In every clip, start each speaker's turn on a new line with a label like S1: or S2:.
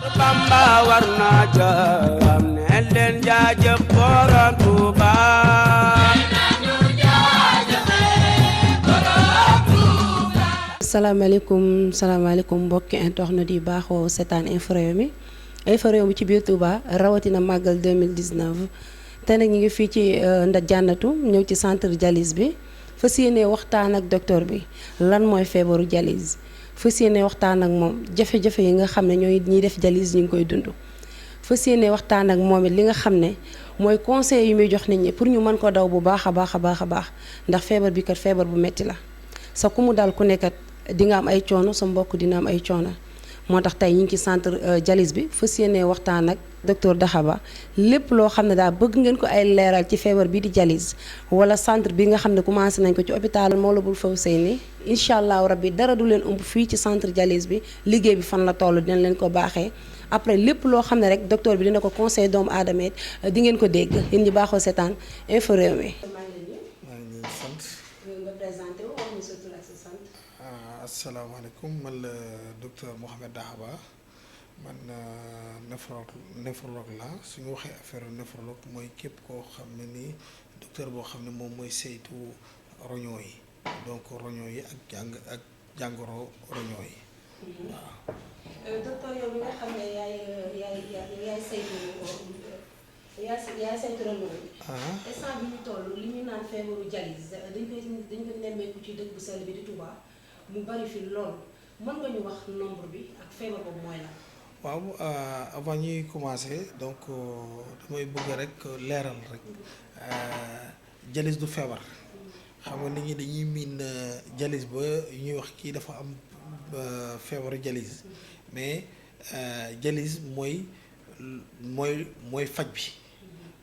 S1: Bamba war na jëm ne leen jaajëf borom Tuuba.
S2: salaamaaleykum mbokki internet yi baaxoo seetaan Infos Rewmi ci biir Touba rawatina màggal 2019 te nag ñu ngi fii ci nda jànnatu ñëw ci centre dialyse bi fas yéene waxtaan ak docteur bi lan mooy feebaru dialyse fas yéene waxtaan ak moom jafe-jafe yi nga xam ne ñiy def dialyse ñu ngi koy dund fas yéene waxtaan ak moom it li nga xam ne mooy conseil yu muy jox nit ñi pour ñu mën ko daw bu baax a baax ndax feebar bi kat feebar bu metti la sa ku mu dal ku nekkat di nga am ay coono sa mbokk dina am ay coono moo tax tey ñu ngi ci centre dialyse bi fas yéene waxtaan ak docteur Daxaba lépp loo xam ne daal bëgg ngeen ko ay leeral ci feebar bi di dialyse wala centre bi nga xam ne commencé nañ ko ci hôpital Matlaboul Fawzeyni incha allahu rabbi dara du leen ëmb fii ci centre dialyse bi liggéey bi fan la toll dinañ leen ko baaxee après lépp loo xam ne rek docteur bi dina ko conseil doomu aadama it di ngeen ko dégg yéen ñi baaxoo seetaan Infos Rewmi.
S3: asalaamaaleykum man la docteur Mouhamed Daxaba man néphrologue la suñu waxee affaire néphrologue mooy képp koo xam ne ni docteur boo xam ne moom mooy saytu roñoo yi donc roñoo yi ak jàngoro roñoo yi waaw.
S2: docteur yow mi nga xam ne yaay saytu roñoo yi. instant bi ñu toll li ñu naan feebaru dialyse dañ ko nemmeeku ci dëkk bu sell bi di Touba. mu bari fi lool mën nga ñu wax nombre bi ak feebar boobu mooy la.
S3: waaw avant ñuy commencer donc damay bëgg rek leeral rek dialyse du feebar xam nga nit ñi dañuy miin dialyse ba ñuy wax kii dafa am feebaru dialyse mais dialyse mooy faj bi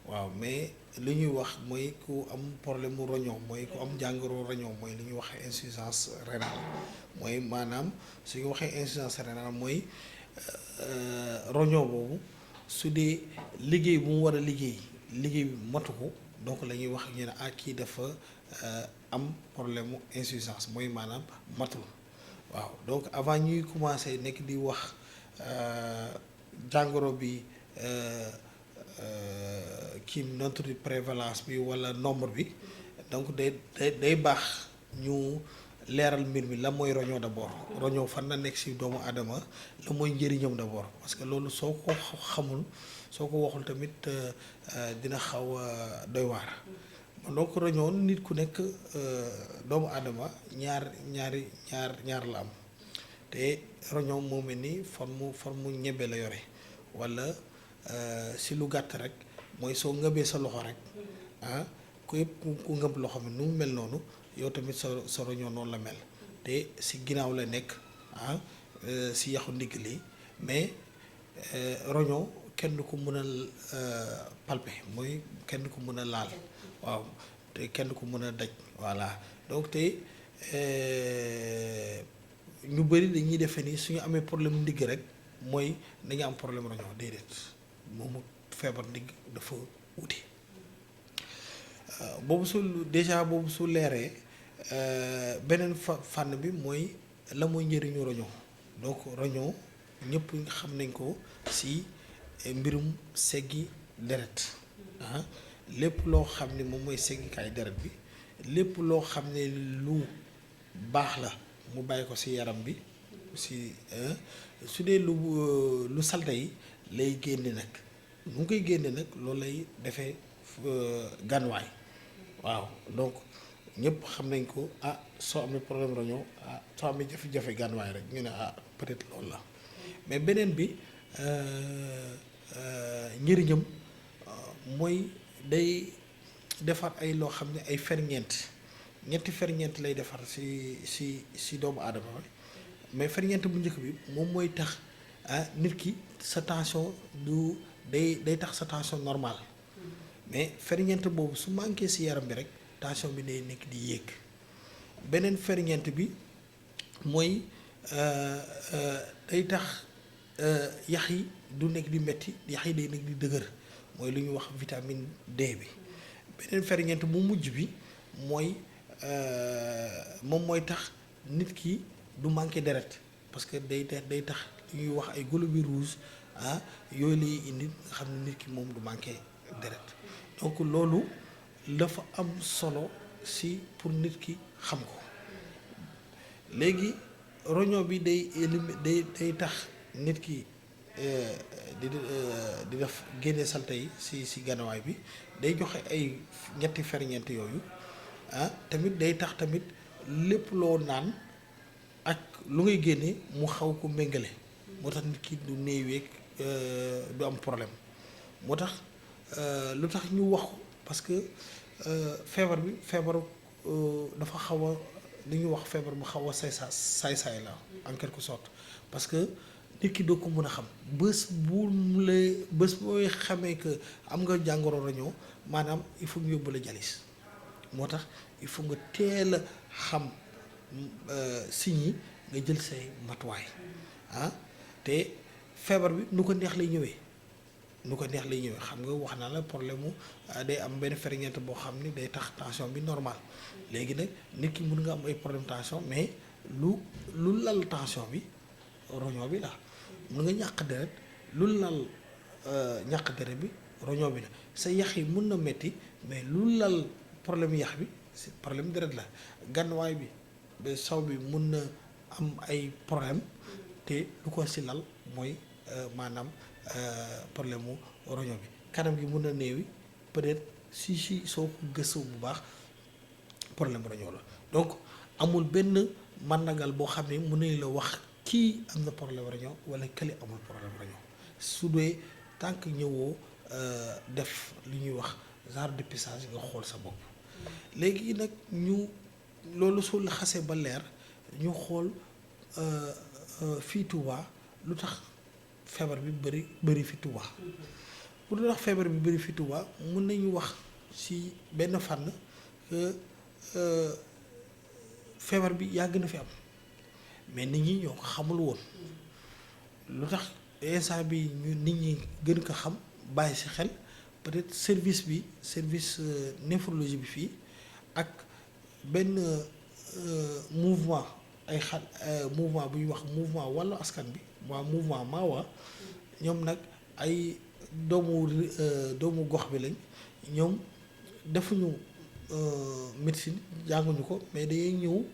S3: waaw mais li ñuy wax mooy ku am problème mu roño mooy ku am jàngoro roño mooy li ñuy waxee insuffisance rénale mooy maanaam su ñu waxee insuffisance rénale mooy roño boobu su dee liggéey bu mu war a liggéey bi matu ko donc la ñuy wax ñu ne kii dafa am problème mu insuffisance mooy maanaam matul waaw donc avant ñuy commencer nekk di wax jàngoro bi. kii notre prévalence bi walla nombre bi donc day baax ñu leeral mbir mi la mooy roñoo d'abord roñoo fan na nekk ci doomu aadama la mooy njëriñam d'abord parce que loolu soo ko xamul soo ko waxul tamit dina xaw a doy waar donc roñoo nit ku nekk doomu aadama ñaar la am te roñoo moo mel ni forme ñebe la yore walla si lu gàtt rek mooy soo ngëbee sa loxo rek ku yëpp ku ngëb loxo mi nu mu mel noonu yow tamit sa roñoo noonu la mel te si ginnaaw la nekk si yaxu ndigg li mais roñoo kenn du ko mën a palper mooy kenn du ko mën a laal waaw te kenn du ko mën a daj voilà donc te ñu bëri dañuy defee ni suñu amee problème ndigg rek mooy dañu am problème roñoo déedéet moomu feebar ndigg dafa wuti boobu su leeree beneen fànn bi mooy la mooy njëriñu roñoo donc roñoo ñëpp xam nañ ko ci mbirum seggi deret lépp loo xam ne moom mooy seggikaay deret bi lépp loo xam ne lu baax la mu bàyyi ko ci yaram bi ci su dee lu salte yi lay génne nag mu ngi koy génne nag loolu lay defee gànwaay waaw donc ñëpp xam nañ ko soo amee problème roño soo amee jafe-jafe gànwaay rek ñu ne peut-être loolu la mais beneen bi njëriñam mooy day defar ay loo xam ne ay ñetti ferñeent lay defar ci doomu aadama mais ferñeent bu njëkk bi moom mooy tax nit ki sa tension day tax sa tension normale mais ferñeent boobu su manqué ci yaram bi rek tension bi day nekk di yéeg beneen ferñeent bi mooy day tax yax yi du nekk di metti yax yi day nekk di dëgër mooy lu ñuy wax vitamine D bi beneen ferñeent bu mujj bi mooy moom mooy tax nit ki du manqué deret parce que day tax ñuy wax ay globules rouges yooyu lay indi nga xam ne nit ki moom du manqué deret donc loolu dafa am solo si pour nit ki xam ko léegi roño bi day tax nit ki di def génne salte yi si ganawaay bi day joxe ay ñetti ferñeent yooyu tamit day tax tamit lépp loo naan ak lu ngay génne mu xaw ko méngale moo tax nit ki du néeweeg du am problème moo tax lu tax ñu wax ko parce que feebar bi dafa xaw a li ñuy wax feebar bu xaw a saay-saay la en quelque sorte parce que nit ki doo ko mën a xam bés booy xamee que am nga jàngoro roñoo maanaam il faut ñu yóbbu la jalis moo tax il faut nga teel a xam signes yi nga jël say matuwaay te feebar bi nu ko neex lay ñëwee xam nga wax naa la problème mu day am benn ferñeent boo xam ni day tax tension bi normal léegi nag nit ki mën nga am ay problème tension mais lu lal tension bi roñoo bi la mën nga ñàkk deret lu lal ñàkk deret bi roñoo bi la sa yax yi mën na metti mais lu lal problème yax bi c'est problème deret la gànnuwaay bi ba saw bi mën na am ay problème te lu ko si lal mooy maanaam problème mu roño bi kanam gi mën na néewi peut-être si soo ko gëstu bu baax problème roño la donc amul benn màndargal boo xam ne mën nañu la wax kii am na problème roño wala kële amul problème roño su dee tant que ñëwoo def li ñuy wax genre dépistage nga xool sa bopp léegi nag ñu loolu su la xasee ba leer ñu xool fii Touba lu tax feebar bi bëri fi Touba pour lu tax feebar bi bëri fi Touba mën nañu wax ci benn fànn que feebar bi yàgg na fi am mais nit ñi ñoo ko xamul woon lu tax instant bi ñu nit ñi gën ko xam bàyyi ci xel peut-être service néphrologie bi fii ak benn mouvement mouvement bu ñuy wax mouvement wàllu askan bi mouvement Maawa ñoom nag ay doomu gox bi lañ ñoom defuñu médecine jànguñu ko mais dañuy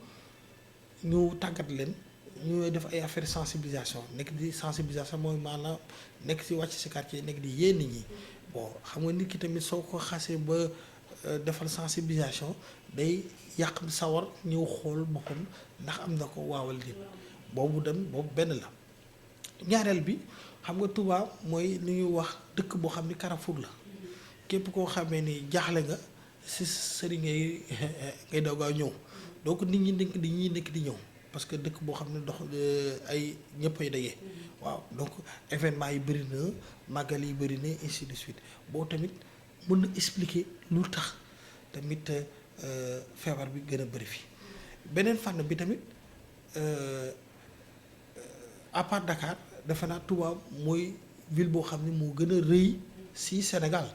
S3: ñu tàggat leen ñu def ay affaire sensibilisation nekk di sensibilisation mooy maanaam nekk ci wàcc ci quartier nekk di yee nit ñi bon xam nga nit ki tamit soo ko xasee ba defal sensibilisation day yàq sawar ñëw xool boppam ndax am na ko waawal nit boobu benn la ñaareel bi xam nga Touba mooy li ñuy wax dëkk boo xam ni Carrefour la képp koo xamee ni jaaxle nga ci sëriñ ngay daw gaaw ñëw donc nit ñi nekk di ñëw parce que dëkk boo xam ne dox ay ñëpp ay daje waaw donc événement yi bëri na màggal yi bëri na ainsi de suite boo tamit mën na expliquer lu tax tamit feebar bi gën a bëri fi beneen fànn bi tamit à part Dakar defe naa Touba mooy ville boo xam ne moo gën a rëy ci Sénégal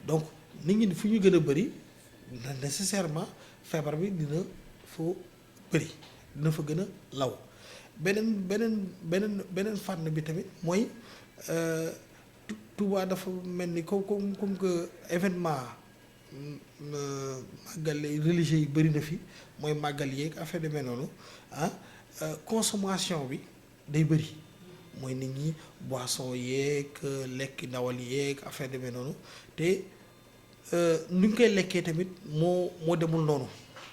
S3: donc nit ñi fu ñu gën a bëri nécessairement feebar bi dina foo bëri dina fa gën a law beneen fànn bi tamit mooy Touba dafa mel ni comme que événement màggal religieux yi bëri na fi mooy màggal yeeg affaire de mel noonu consommation bi day bëri mooy nit ñi boisson yeeg lekk ndawal yeeg affaire de mel noonu te nu ñu koy lekkee tamit moo demul noonu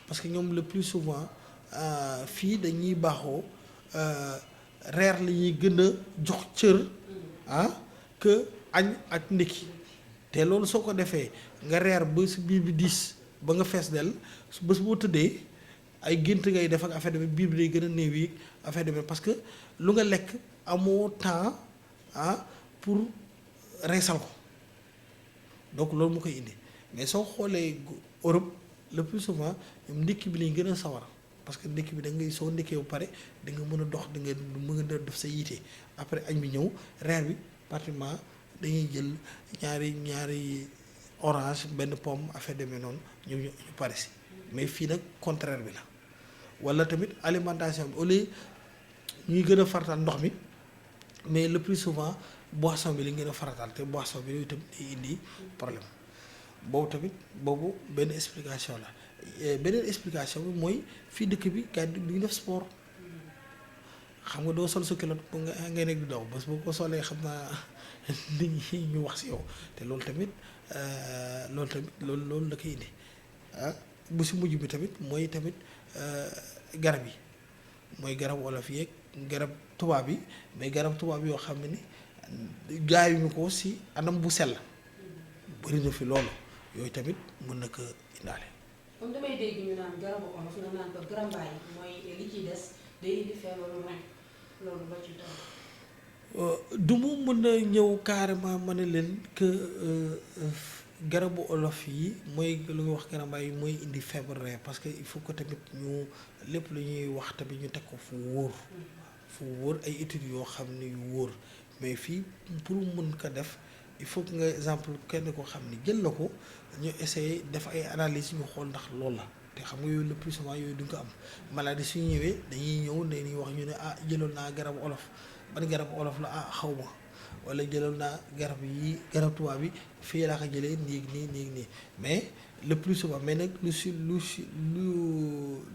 S3: parce que ñoom le plus souvent fii dañuy baaxoo reer la ñuy gën a jox cër que añ ak ndékki te loolu soo ko defee nga reer ba si biir bi diis ba nga fees dell bés boo tëddee ay gént ngay def ak affaire de biir bi day gën a néew yi affaire de parce que lu nga lekk amoo temps pour reesal ko donc loolu mu koy indi mais soo xoolee Europe le plus souvent ñoom ndékki bi lañ gën a sawar parce que ndékki bi da ngay soo ndékkee bu pare di nga mën a dox di nga mën a def sa yiite après añ bi ñëw reer bi pratiquement dañuy jël ñaari orange benn pomme affaire demee noonu ñu pare si mais fii nag contraire bi la wala tamit alimentation bi au lieu ñuy gën a fartal ndox mi mais le plus souvent boisson bi li ngeen a farataal te boisson bi yooyu tamit day indi problème boobu benn explication la beneen explication bi mooy fii dëkk bi gars yi du ñu def sport xam nga doo sol sa culotte ba ngay nekk di daw bés boo ko solee xam naa nit ñi ñu wax si yow te loolu tamit loolu da koy indi bu si mujj bi tamit mooy tamit garab yi mooy garab wolof yeeg garab tubaab yi mais garab tubaab yoo xam ne ni jaayuñu ko si anam bu sell bëri na fi loolu yooyu tamit mën na ko indaale.
S2: comme damay dégg ñu naan garabu olof nga naan ko garambaay mooy li ciy des day indi feebaru roñ loolu ba ci toll.
S3: du mu mën a ñëw carrément ma ne leen que garabu olof yi mooy lu nga wax garambaay yi mooy indi feebar rein parce que il faut que tamit ñu lépp lu ñuy wax tamit ñu teg ko fu wóor ay études yoo xam ne yu wóor mais fii pour mën ko def il faut que nga exemple kenn ko xam ni jël na ko ñu essayer def ay analyse ñu xool ndax loolu la te xam nga yooyu le plus souvent yooyu duñ ko am maladie suñu ñëwee dañuy ñëw dañuy wax ñu ne jëloon naa garabu olof ban garabu olof la xaw ma wala jëloon naa garab tubaab bi fii laa ko jëlee nii mais le plus souvent mais nag lu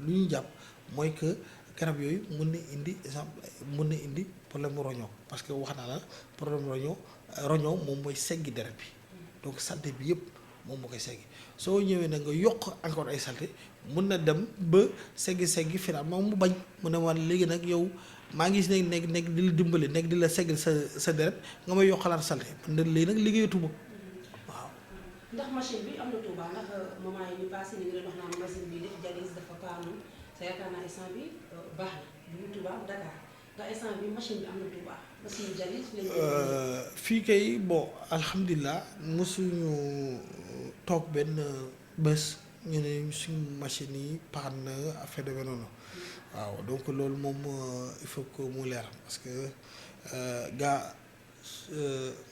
S3: ñu jàpp mooy que garab yooyu mën na indi exemple mën na indi problème roño parce que wax naa la problème roño moom mooy seggi deret bi donc saleté bi yëpp moom moo koy seggi soo ñëwee nag nga yokk encore ay saleté mën na dem ba seggi finalement mu bañ mu ne man léegi nag yow maa ngi si nekk di la dimbali nekk di la seggal sa deret nga may yokkalaat saleté man de léegi nag liggéeyatuma waaw.
S2: ndax machine bi am na Touba ndax moment yi ñu passé ñu ngi leen wax naan machine bi def dialyse dafa paanu sa yaakaar naa instant bi baax na du Touba Dakar ndax instant bi machine bi am na Touba machine dialyse
S3: fii kay bon alhamdulilah mosuñu toog benn bés ñu ne suñu machine yi paan na affaire de noonu waaw donc loolu moom il faut que mu leer parce que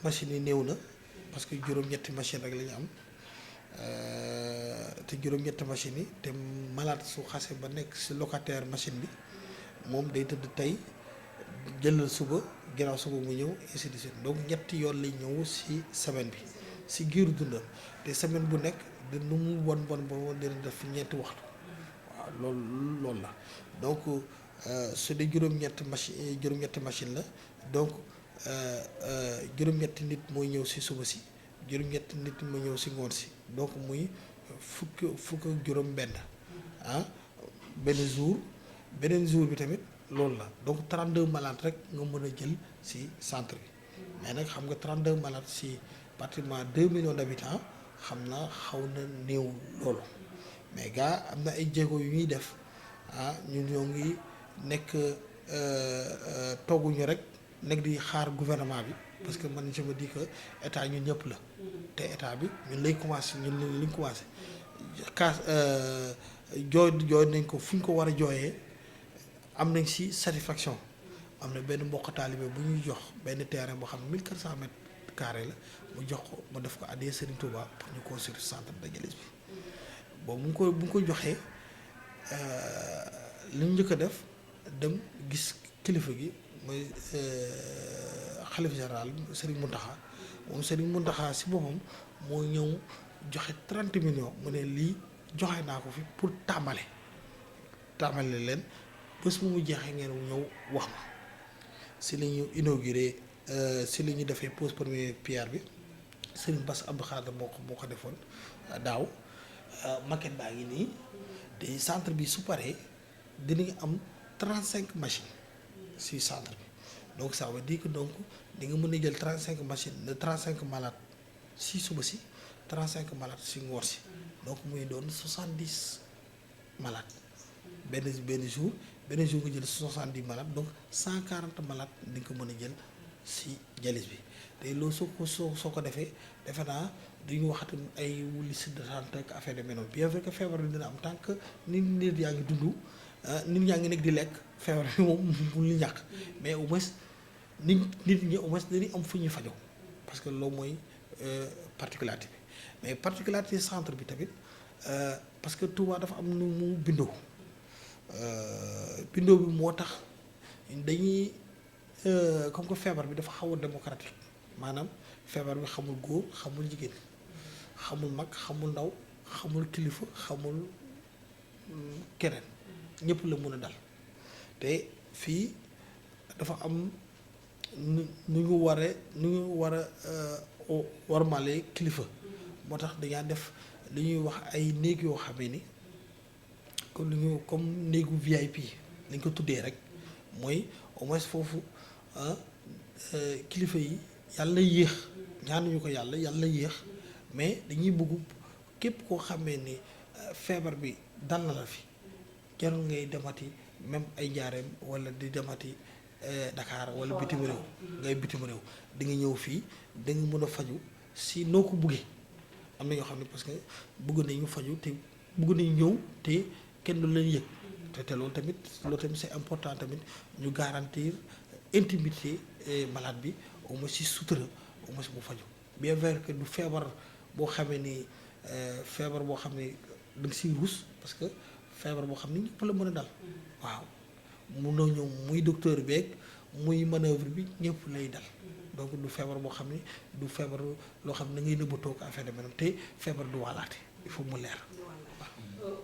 S3: machine yi néew na parce que juróom-ñetti machine rek la ñu am te juróom-ñetti machine yi te malade su xase ba nekk si locataire machine bi moom day tëdd tey jëlal suba ginnaaw suba mu ñëw ainsi de suite donc ñetti yoon lay ñëw si semaine bi si giiru dundam te semaine bu nekk de nu mu bon dina def ñeenti waxtu waaw loolu la donc su dee juróom-ñetti machine la donc juróom-ñetti nit mooy ñëw si suba si juróom-ñetti nit mooy ñëw si ngoon si donc muy fukk ak juróom-benn beneen jour bi tamit loolu la donc 32 malades rek nga mën a jël ci centre bi mais nag xam nga 32 malades ci pratiquement 2 millions d'habitants xam naa xaw na néew loolu mais gars am na ay jéego yu ñuy def ñun ñoo ngi nekk tooguñu rek nekk di xaar gouvernement bi parce que man je me dis que état ñun ñëpp la te état bi ñun lañ commencé kaas jooy nañ ko fu ñu ko war a jooyee am nañ ci satisfaction am na benn mbokk taalibe bu ñuy jox benn terrain boo xam ne 1400 mètres carrés la mu jox ko mu def ko addee Serigne Touba pour ñu construire centre de dialyse bi boobu bu ñu ko joxee li ñu njëkk a def dem gis kilifa gi mooy xalif général Serigne Mountakha moom Serigne Mountakha ci boppam moo ñëw joxe 30 millions mu ne lii joxe naa ko fi pour tàmbale leen bés bu mu jeexee ngeen ñëw wax ma si la ñu inauguré si la ñu defee pose première pierre bi Serigne Bass Abdou Khadre moo ko defoon daaw maquette baa ngi nii te centre bi su paree dinañ am 35 machines si centre bi donc ça veut dire que donc di nga mën a jël 35 machines de 35 malades si suba si 35 malades si ngoor si donc muy doon 70 malades benn jour nga jël 70 malades donc 140 malades di nga ko mën a jël si dialyse bi te loolu soo ko defee defe naa duñu waxati ay liste d'attente ak affaire de menoon bien vrai que feebar bi dina am tant que nit yaa ngi dund nit ñaa ngi nekk di lekk feebar bi moom bu ñu ñàkk mais au moins nit ñi au moins dañuy am fu ñuy fajoo parce que loolu mooy particularité bi mais particularité centre bi tamit parce que Touba dafa am nu mu bindoo bi moo tax dañuy comme que feebar bi dafa xaw a démocratique maanaam feebar bi xamul góor xamul jigéen xamul mag xamul ndaw xamul kilifa xamul keneen ñëpp la mën a dal te fii dafa am nu ñu war a warmale kilifa moo tax dañaa def li ñuy wax ay néeg yoo xamee ni comme néegu VIP lañ ko tuddee rek mooy au moins foofu kilifa yi yàlla yéex ñaanuñu ko yàlla yéex mais dañuy bëgg képp koo xamee ni feebar bi dal na la fi jarul ngay demati même ay njaareem wala di demati Dakar wala bitim réew ngay bitim réew di nga ñëw fii da nga mën a faju si noo ko buggee am na ñoo xam ne parce que bëgg nañu faju te bëgg nañu ñëw te kenn du leen yëg te loolu tamit c'est important tamit ñu garantir intimité malade bi au moins si sutura au moins mu faju bien vrai que du feebar boo xamee ni feebar boo xam ne da nga siy ruus parce que feebar boo xam ne ñëpp la mën a dal waaw mun na ñëw muy docteur beeg muy manœuvre bi ñëpp lay dal donc du feebar boo xam ne du feebar loo xam ne da ngay nëbbatoo ko affaire de maanaam te feebar du wàllaate il faut mu leer.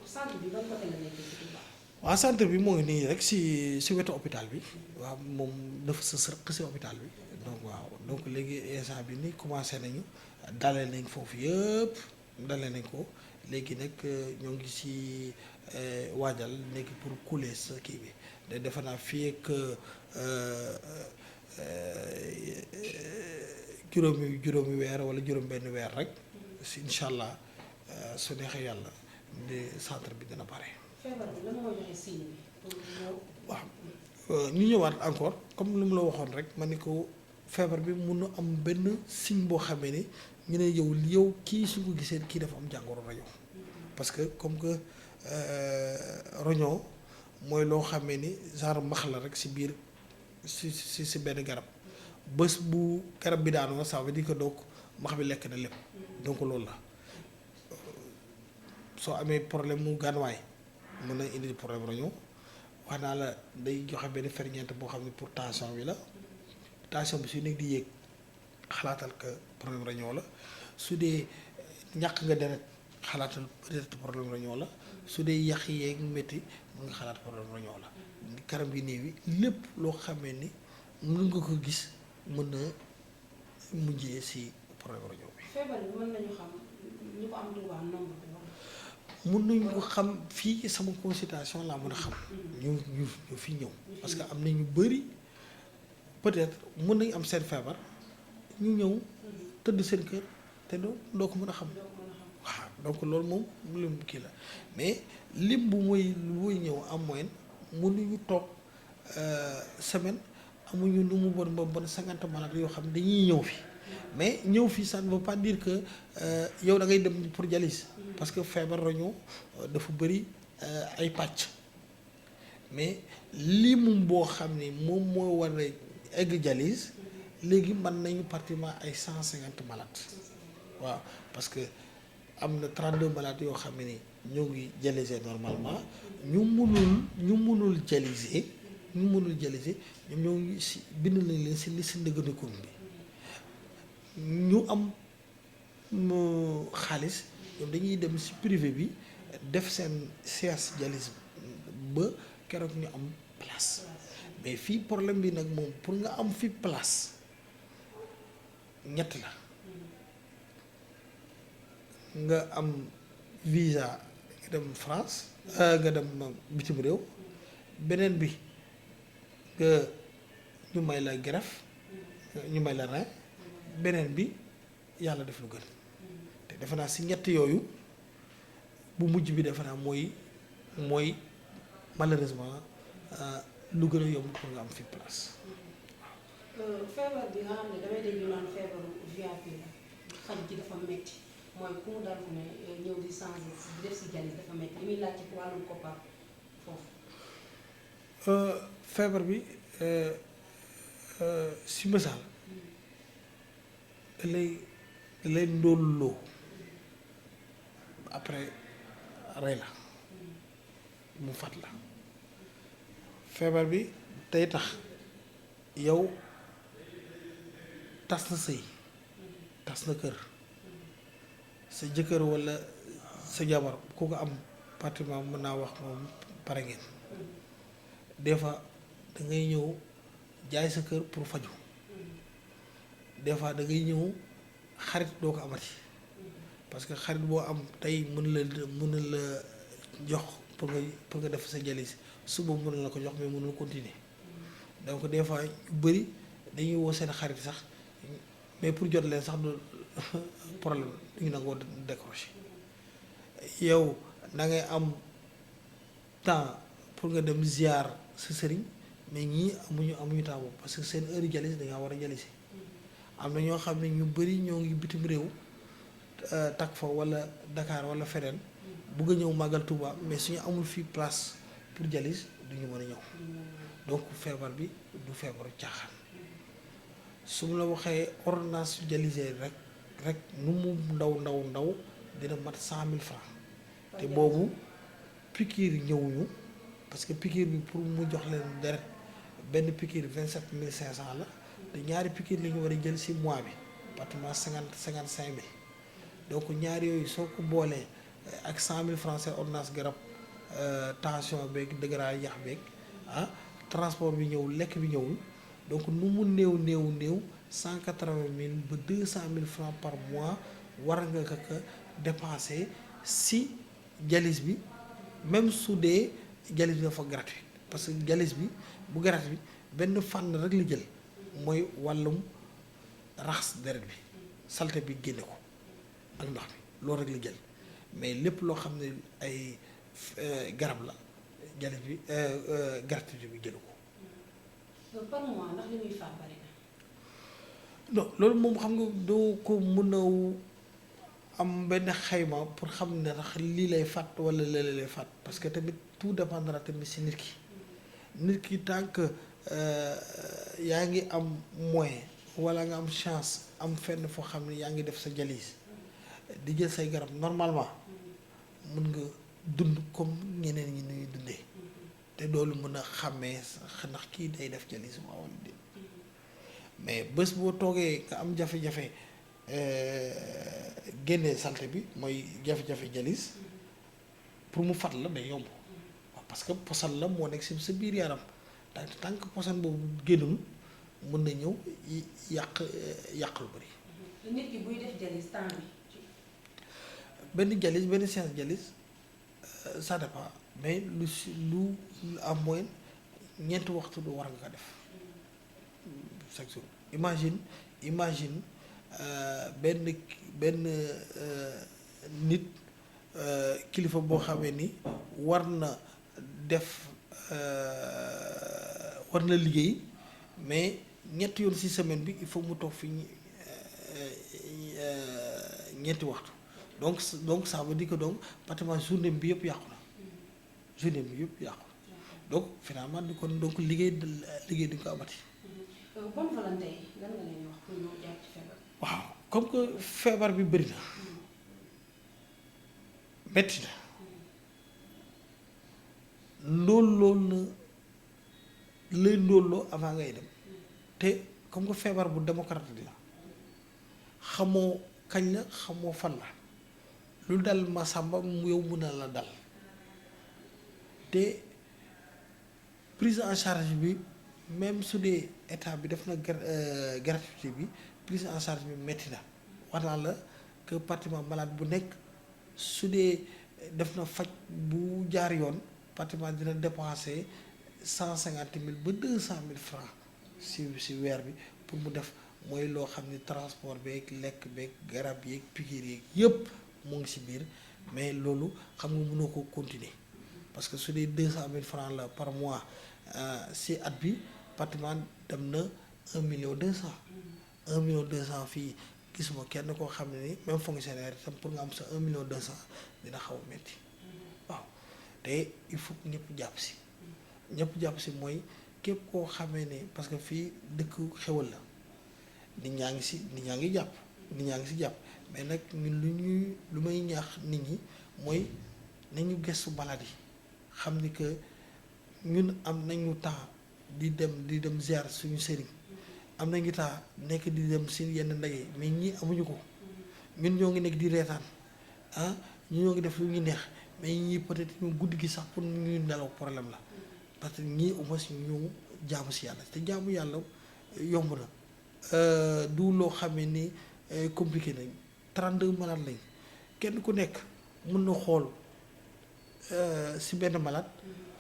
S2: centre bi ban côté la nekk ci Touba.
S3: waaw centre bi moo ngi nii rek si wetu hôpital bi waaw moom dafa sës rek si hôpital bi donc waaw donc léegi instant bi ni commencé nañu dalee nañ foofu yëpp dalee nañ ko léegi nag ñoo ngi si waajal léegi pour couler sa kii bi de defe naa fii ak juróomi weer wala juróom benn weer rek si incha allah su neexee yàlla di centre bi dina pare.
S2: feebar bi lan moo joxe signe bi pour
S3: waaw ñu ñëwaat encore comme lu mu la waxoon rek ma ni ko feebar bi mun na am benn signe boo xamee ni ñu ne yow kii su ko gisee kii dafa am jàngoro roño parce que comme que roño mooy loo xamee ni genre max la rek si biir si benn garab bés bu garab bi daanoo ça veut dire que donc max bi lekk na lépp donc loolu la soo amee problème mu gànnuwaay mën na indi problème roño wax naa la day joxe benn ferñeent boo xam ne pour tension bi la tension bi su nekk di yéeg xalaatal que problème roño la su dee ñàkk nga deret xalaatal peut-être problème roño la su dee yàq yeeg métti mu nga xalaat problème roño la karam gi néew yi lépp loo xamee ni mën nga ko gis mën na mujjee si problème roño bi.
S2: feebar bi mën nañu xam ñu ko am Touba nombre bi wala.
S3: mun nañu ko xam fii sama consultation laa mën a xam ñu fi ñëw parce que am na ñu bëri peut-être mën nañu am seen feebar ñu ñëw tëdd seen kër te doo ko mën a xam waaw donc loolu moom lim kii la mais lim bu muy ñëw en moyenne mënuñu toog semaine amuñu lu mu bon 50 malades yoo xam ne dañuy ñëw fi mais ñëw fii ça ne veut pas dire que yow da ngay dem pour dialyse parce que feebar roño dafa bëri ay pàcc mais limum boo xam ne moom moo war a egg dialyse léegi mën nañu pratiquement ay 150 malades waaw parce que am na 32 malades yoo xam ne ni ñoo ngi dialyser normalement ñu mënul dialyser ñoom ñoo ngi si bind nañ leen si liste ndëgënikoon bi ñu am xaalis ñoom dañuy dem ci privé bi def seen séance dialyse ba keroog ñu am place mais fii problème bi nag moom pour nga am fi place ñett la nga am visa nga dem France nga dem bitim réew beneen bi nga ñu may la greffe ñu may la rein beneen bi yàlla def lu gën te defe naa si ñett yooyu bu mujj bi defe naa mooy malheureusement lu gën a yomb pour nga am fi place.
S2: feebar bi nga xam ne damay dégg ñu naan feebaru VIP la faj ji dafa metti mooy ku mu dal fu ne ñëw di changer di def si dialyse dafa metti li muy laaj ci wàllum koppar foofu.
S3: feebar bi si misaal da lay ndóolloo après rey la mu fat la feebar bi tey tax yow tas na sëy tas na kër sa jëkkër walla sa jabar ku ko am pratiquement mën naa wax moom pare ngeen des fois da ngay ñëw jaay sa kër pour faju des fois da ngay ñëw xarit doo ko amati parce que xarit boo am tey mën la jox pour nga def sa jalis suba mën la ko jox mais mënul continuer donc des fois yu bëri dañuy woo seen xarit sax mais pour jot leen sax du problème du ñu nangoo décrocher yow da ngay am temps pour nga dem ziar sa sëriñ mais ñii amuñu temps boobu parce que seen heure jalis da ngaa war a jalisi am na ñoo xam ne ñu bëri ñoo ngi bitim réew takk fa wala Dakar wala feneen bugg a ñëw màggal Touba mais suñu amul fii place pour jalis duñu mën a ñëw donc feebar bi du feebaru caaxaan su mu la waxee ordonnance dialysé rek nu mu ndaw dina mat 100 000 francs te boobu piqûre ñëwuñu parce que piqûre bi pour mu jox leen deret benn piqûre 27 500 la te ñaari piqûre la ñu war a jël ci mois bi pratiquement 55 000 donc ñaari yooyu soo ko boolee ak 100 000 francs seen ordonnance garab tension beeg dëgëraay yax beeg transport bi ñëwul lekk bi ñëwul donc nu mu néew 180 000 ba 200 000 francs par mois war nga ko dépenser si dialyse bi même su dee dialyse bi dafa gratuit parce que dialyse bi bu gratuit benn fànn rek la jël mooy wàllum raxas deret bi salte bi génne ko ak ndox mi loolu rek la jël mais lépp loo xam ne ay garab la dialyse bi gratuité bi jëlu ko.
S2: par mois ndax li muy faat bari na.
S3: non loolu moom xam nga doo ko mën a am benn xayma pour xam ne ndax lii lay fàtt wala lële lay fàtt parce que tamit tout dépendra tamit si nit ki tant que yaa ngi am moyen wala nga am chance am fenn foo xam ne yaa ngi def sa dialyse di jël say garab normalement mën nga dund comme ñeneen ñi ñuy dundee te doolu mën a xàmmee ndax kii day def dialyse wala déet mais bés boo toogee nga am jafe-jafe génnee salte bi mooy jafe-jafe dialyse pour mu fat la day yomb parce que posan la moo nekk si sa biir yaram tant que posan boobu génnul mën na ñëw yàq lu bari.
S2: nit ki buy def dialyse temps
S3: bi. benn séance dialyse ça dépend mais lu am moyenne ñeenti waxtu du war nga ko def chaque jour imagine benn nit kilifa boo xamee ni war na liggéey mais ñetti yoon ci semaine bi il faut mu toog fi ñeenti waxtu donc ça veut dire que donc pratiquement journée bi yëpp yàqu na donc finalement di kon donc liggéey di ko amati.
S2: bonne volonté yi lan nga leen wax pour ñu jàpp ci feebar.
S3: waaw comme que feebar bi bëri na metti na loolu na lay ndóolloo avant ngay dem te comme que feebar bu démocratique la xamoo kañ la xamoo fan la lu dal ma sàmba mu yow mën na la dal te prise en charge bi même su dee état bi def na gratuité bi prise en charge bi métti na wax naa la que pratiquement malade bu nekk su dee def na faj bu jaar yoon pratiquement dina dépenser 150 000 ba 200 000 francs si weer bi pour mu def mooy loo xam ni transport beeg lekk beeg garab yeeg piqûre yeeg yëpp mu ngi si biir mais loolu xam nga mënoo ko continuer parce que su dee 200 000 francs la par mois si at bi pratiquement dem na 1 million 200 1 million 200 fii gisuma kenn koo xam ne ni même fonctionnaire itam pour nga am sa 1 million 200 dina xaw a métti waaw te il faut que ñëpp jàpp si mooy képp koo xamee ne parce que fii dëkk xewal la nit ñaa ngi si jàpp mais nag ñun lu may ñaax nit ñi mooy nañu gëstu malade yi xam ni que ñun am nañu temps di dem ziar suñu sëriñ am na ngi taa nekk di dem si yenn ndaje mais ñii amuñu ko ñun ñoo ngi nekk di reetaan ñu ñoo ngi def lu ñu neex mais ñii peut-être ñu guddi gi sax pour ñu nelaw problème la parce que ñii au moins ñu jaamu si yàlla te jaamu yàlla yomb na du loo xamee ni compliqué nañ 32 malades lañ kenn ku nekk mën na xool si benn malade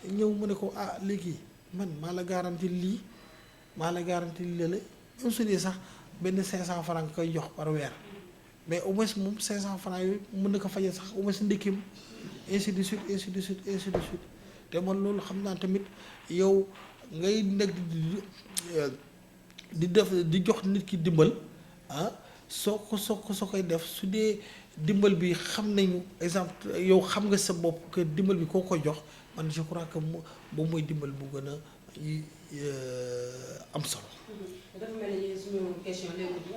S3: ñëw mu ne ko léegi man maa la garanti lii maa la garanti lii la même su dee sax benn 500 francs nga koy jox par weer mais au moins moom 500 francs yooyu mën na ko fajal sax au moins ndékkim ainsi de suite ainsi de suite ainsi de suite te man loolu xam naa tamit yow ngay nekk di def di jox nit ki dimbal soo koy def su dee dimbal bi xam nañu exemple yow xam nga sa bopp que dimbal bi koo koy jox man je crois que moom mooy dimbal bu gën a am solo.
S2: dafa mel ni suñu question léegi bi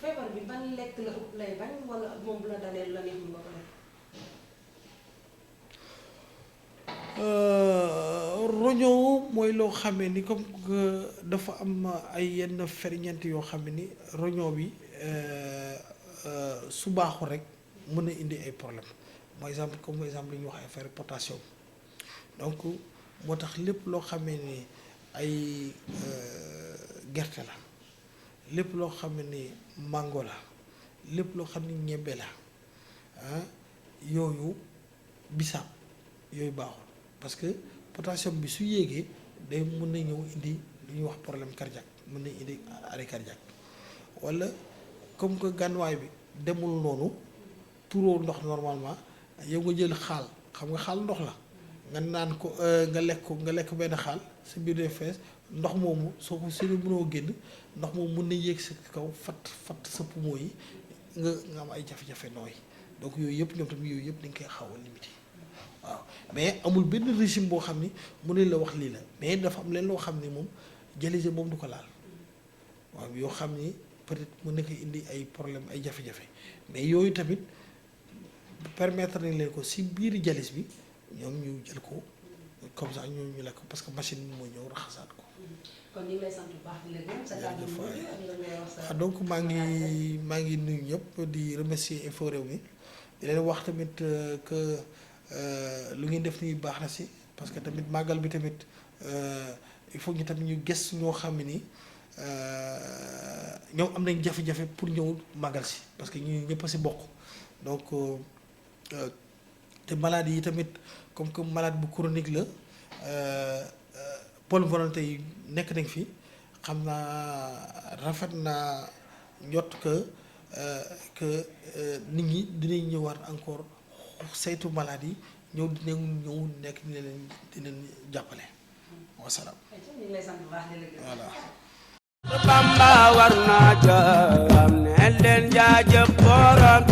S2: feebar bi ban lekk la ëpp lay bañ wala moom bu la dalee la neex mu nga ko lekk.
S3: roño mooy loo xamee ni comme que dafa am ay yenn ferñeent yoo xam ni roño bi su baaxul rek mën na indi ay problème mooy exemple comme exemple li ñuy wax ay affaire potassium donc moo tax lépp loo xamee ni ay gerte la lépp loo xam ni mango la lépp loo xam ni ñebbe la yooyu bisaab yooyu baaxul parce que potassium bi su yéegee day mën na ñëw indi lu ñuy wax problème cardiaque mën na indi arrêt cardiaque wala comme que gànnuwaay bi demul noonu tuuroo ndox normalement yow nga jël xaal xam nga xaal ndox la nga naan ko nga lekk benn xaal sa biir de fees ndox moomu soo ko si mënoo génn ndox moomu mën na yéeg sa kaw fatt sa poumon yi nga am ay jafe-jafe nooy donc yooyu yëpp ñoom tamit yooyu yëpp dañ koy xaw a limité waaw mais amul benn régime boo xam ni mu ne la wax lii la mais dafa am leen loo xam ni moom dialyse moom du ko laal waaw yoo xam ni peut-être mën na ko indi ay problème ay jafe-jafe mais yooyu tamit permettre nañ leen ko si biir dialyse bi ñoom ñu jël ko comme ça ñu lekk ko parce que machine bi moo ñëw raxasaat ko.
S2: kon ñu ngi lay sant bu baax di la gërëm sa kàddu gi
S3: donc maa ngi nuyu ñëpp di remercier Infos Rewmi di leen wax tamit que lu ngeen def nii baax na si parce que tamit màggal bi tamit il faut ñu tamit ñu gëstu ñoo xam ne ni ñoom am nañ jafe-jafe pour ñëw màggal si parce que ñu ñëpp a si bokk donc te maladie yi tamit comme que malade bu chronique la bonne volonté yi nekk nañ fi xam naa rafet naa njot que nit ñi dinañ ñëwaat encore saytu maladie ñëw ñëw nekk dina leen jàppale wasalaam. voilà.
S1: Bamba war na jëm ne leen jaajëf borom